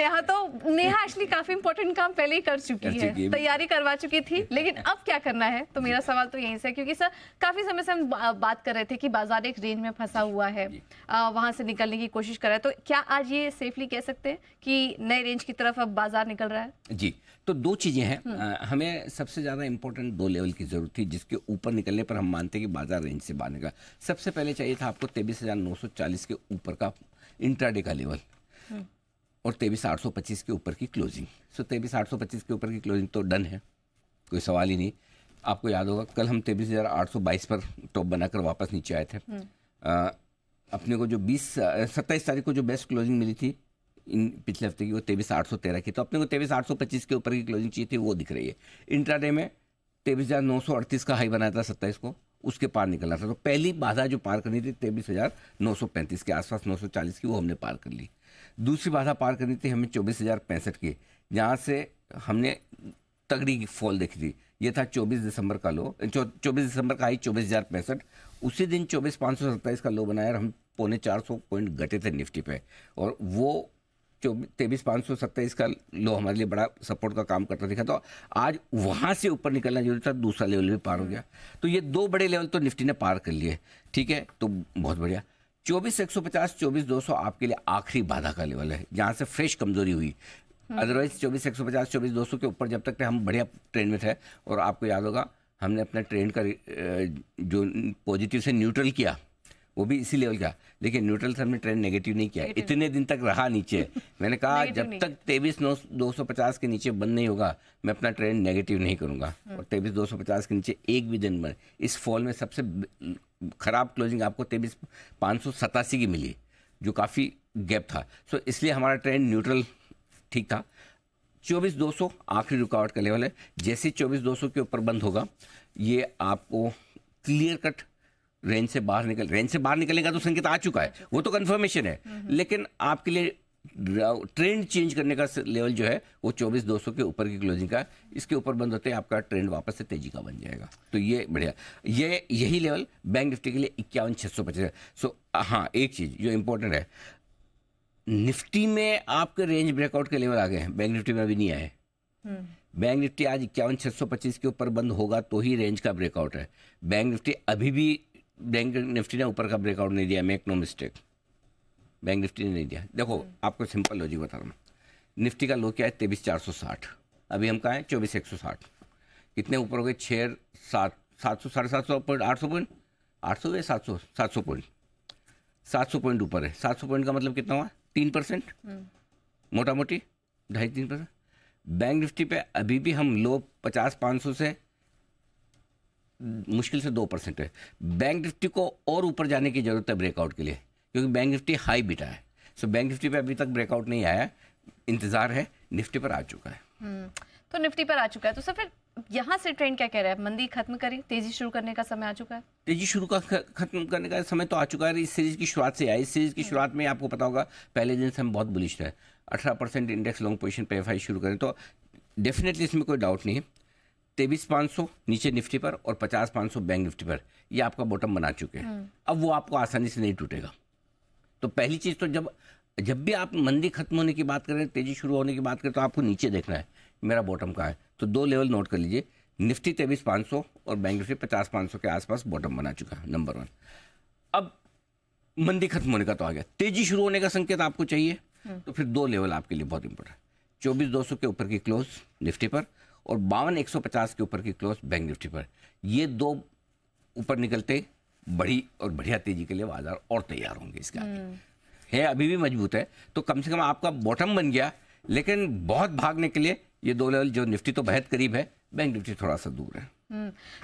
Neha actually काफी important काम पहले ही कर चुकी है, तैयारी करवा चुकी थी, लेकिन अब क्या करना है? तो मेरा सवाल तो यहीं से, क्योंकि सर काफी समय से हम बात कर रहे थे कि बाजार एक रेंज में फंसा हुआ है, वहां से निकलने की कोशिश कर रहा है, तो क्या आज ये सेफली कह सकते हैं कि नए रेंज की तरफ अब बाजार निकल रहा है? जी, तो दो चीजें हैं। हमें सबसे ज्यादा इंपॉर्टेंट दो लेवल की जरूरत थी जिसके ऊपर निकलने पर हम मानते हैं कि बाजार रेंज से बाहर निकला। सबसे पहले चाहिए था आपको 23,940 के ऊपर का इंट्राडे का लेवल और 23,825 के ऊपर की क्लोजिंग। सो 23,825 के ऊपर की क्लोजिंग तो डन है, कोई सवाल ही नहीं। आपको याद होगा कल हम 23,822 पर टॉप बनाकर वापस नीचे आए थे। अपने को जो 27 तारीख को जो बेस्ट क्लोजिंग मिली थी इन पिछले हफ्ते की, वो 23,813 की, तो अपने को 23,825 के ऊपर की क्लोजिंग चाहिए थी, वो दिख रही है। इंट्राडे में 23,938 का हाई बनाया था 27 को, उसके पार निकलना था। तो पहली बाधा जो पार करनी थी 23,935 के आसपास, 940 की, वो हमने पार कर ली। दूसरी बाधा पार करनी थी हमें 24,065 की, जहाँ से हमने तगड़ी फॉल देखी थी। ये था 24 दिसंबर का लो, 24 दिसंबर का हाई 24,065। उसी दिन 24,527 का लो बनाया और हम 450 पॉइंट घटे थे निफ्टी पे, और वो 23,527 का लो हमारे लिए बड़ा सपोर्ट का काम करता दिखा। तो आज वहां से ऊपर निकलना जरूरी था, दूसरा लेवल भी पार हो गया। तो ये दो बड़े लेवल तो निफ्टी ने पार कर लिए, ठीक है, तो बहुत बढ़िया। 24,150 24,200 आपके लिए आखिरी बाधा का लेवल है, जहां से फ्रेश कमजोरी हुई। अदरवाइज 24,150 24,200 के ऊपर जब तक हम बढ़िया ट्रेंड में थे, और आपको याद होगा हमने अपना ट्रेंड का जो पॉजिटिव से न्यूट्रल किया वो भी इसी लेवल का, लेकिन न्यूट्रल से हमने ट्रेंड नेगेटिव नहीं किया, इतने दिन तक रहा नीचे। मैंने कहा जब तक 23,250 के नीचे बंद नहीं होगा मैं अपना ट्रेंड नेगेटिव नहीं करूंगा, और 23,250 के नीचे एक भी दिन में इस फॉल में सबसे खराब क्लोजिंग आपको 23,587 की मिली, जो काफ़ी गैप था। सो इसलिए हमारा ट्रेंड न्यूट्रल ठीक था। 24,200 आखिरी रुकावट का लेवल है। जैसे 24,200 के ऊपर बंद होगा, ये आपको क्लियर कट रेंज से बाहर निकलेगा तो संकेत आ चुका है, वो तो कंफर्मेशन है, लेकिन आपके लिए ट्रेंड चेंज करने का लेवल जो है वो 24,200 के ऊपर की क्लोजिंग का। इसके ऊपर बंद होते हैं आपका ट्रेंड वापस से तेजी का बन जाएगा। तो ये बढ़िया, ये यही लेवल बैंक निफ्टी के लिए 51,650। सो हाँ, एक चीज जो इंपॉर्टेंट है, निफ्टी में आपके रेंज ब्रेकआउट के लेवल आ गए हैं, बैंक निफ्टी में अभी नहीं आए। बैंक निफ्टी आज 51,625 के ऊपर बंद होगा तो ही रेंज का ब्रेकआउट है। बैंक निफ्टी अभी भी, बैंक निफ्टी ने ऊपर का ब्रेकआउट नहीं दिया, make no mistake, bank Nifty ने नहीं दिया। देखो आपको सिंपल लॉजिक बता रहा हूँ, निफ्टी का लो क्या है 23,460, अभी हम कहाँ हैं 24,160, कितने ऊपर हो गए 6 7 700 750 पॉइंट, 800 पॉइंट, 800 या 700 पॉइंट, 700 पॉइंट ऊपर है। 700 पॉइंट का मतलब कितना हुआ 3%, मोटा मोटी 2.5-3%। बैंक निफ्टी पे अभी भी हम लो 50-500 से मुश्किल से 2% है। बैंक निफ्टी को और ऊपर जाने की जरूरत है ब्रेकआउट के लिए, क्योंकि बैंक निफ्टी हाई बिटा है। सो बैंक निफ्टी पे अभी तक ब्रेकआउट नहीं आया, इंतजार है, निफ्टी पर आ चुका है। तो निफ्टी पर आ चुका है, तो सर फिर यहाँ से ट्रेंड क्या कह रहा है? मंदी खत्म करी, तेजी शुरू करने का समय आ चुका है? तेजी खत्म करने का समय तो आ चुका है। इस सीरीज की शुरुआत से आया, इस सीरीज की शुरुआत में आपको पता होगा पहले दिन से हम बहुत बुलिश रहे, 18% इंडेक्स लॉन्ग पोजीशन पे एफआई शुरू करें तो डेफिनेटली इसमें कोई डाउट नहीं है। 23,500 नीचे निफ्टी पर और 50,500 बैंक निफ्टी पर, ये आपका बॉटम बना चुके हैं। अब वो आपको आसानी से नहीं टूटेगा। तो पहली चीज तो जब भी आप मंदी खत्म होने की बात करें, तेजी शुरू होने की बात करें, तो आपको नीचे देखना है मेरा बॉटम कहाँ है। तो दो लेवल नोट कर लीजिए, निफ्टी 23,500 और बैंक निफ्टी 50,500 के आसपास बॉटम बना चुका है, नंबर 1। अब मंदी खत्म होने का तो आ गया, तेजी शुरू होने का संकेत आपको चाहिए, तो फिर दो लेवल आपके लिए बहुत इंपॉर्टेंट है। 24,200 के ऊपर की क्लोज निफ्टी पर और 52,150 के ऊपर की क्लोज बैंक निफ्टी पर। ये दो ऊपर निकलते बड़ी और बढ़िया तेजी के लिए बाजार और तैयार होंगे। इसके आगे है अभी भी मजबूत है, तो कम से कम आपका बॉटम बन गया, लेकिन बहुत भागने के लिए ये दो लेवल, जो निफ्टी तो बेहद करीब है, बैंक निफ्टी थोड़ा सा दूर है।